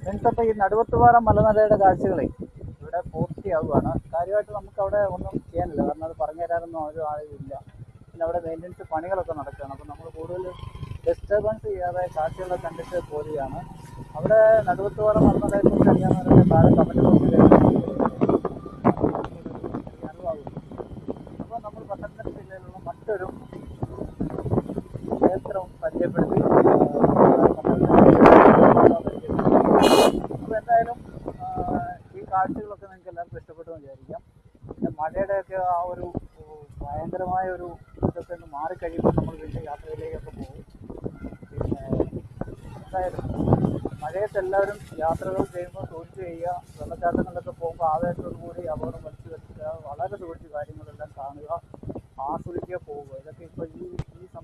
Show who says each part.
Speaker 1: ഇന്നിപ്പോൾ ഈ നടുവത്തുപാറ മലനിരയുടെ കാഴ്ചകളെ ഇവിടെ പൂർത്തിയാവുകയാണ്. കാര്യമായിട്ട് നമുക്കവിടെ ഒന്നും ചെയ്യാനില്ല, കാരണം അത് പറഞ്ഞു തരാനൊന്നും ഒരു ആളില്ല. പിന്നെ അവിടെ മെയിൻ്റനൻസ് പണികളൊക്കെ നടക്കുകയാണ്. അപ്പോൾ നമ്മൾ കൂടുതൽ ഡിസ്റ്റർബൻസ് ചെയ്യാതെ കാഴ്ചകളൊക്കെ കണ്ടിട്ട് പോരുകയാണ്. അവിടെ നടുവത്തുപാറ മലനിരയെക്കുറിച്ച് അറിയാവുന്നവരുടെ താഴെ കമൻറ്റ് ബോക്സിൽ അറിവാകും. അപ്പോൾ നമ്മൾ പത്തനംതിട്ട ജില്ലയിലുള്ള മറ്റൊരു ക്ഷേത്രം പരിചയപ്പെടുത്തി. അപ്പോൾ എന്തായാലും ഈ കാഴ്ചകളൊക്കെ നിങ്ങൾക്ക് എല്ലാവർക്കും ഇഷ്ടപ്പെട്ടു എന്ന് വിചാരിക്കാം. പിന്നെ മഴയുടെയൊക്കെ ആ ഒരു ഭയങ്കരമായ ഒരു ഇതൊക്കെ ഒന്ന് മാറിക്കഴിയുമ്പോൾ നമ്മൾ വീണ്ടും യാത്രയിലേക്കൊക്കെ പോകും. പിന്നെ എന്തായാലും മഴയത്ത് എല്ലാവരും യാത്രകൾ ചെയ്യുമ്പോൾ സൂക്ഷിച്ച് ചെയ്യുക. വെള്ളച്ചാട്ടങ്ങളിലൊക്കെ പോകുമ്പോൾ ആവേശത്തോടു കൂടി അപകടം വലിച്ചു വെക്കുക, വളരെ സൂക്ഷിച്ച് കാര്യങ്ങളെല്ലാം കാണുക, ആസ്വദിക്കുക, പോവുക. ഇതൊക്കെ ഇപ്പോൾ ഈ സമയം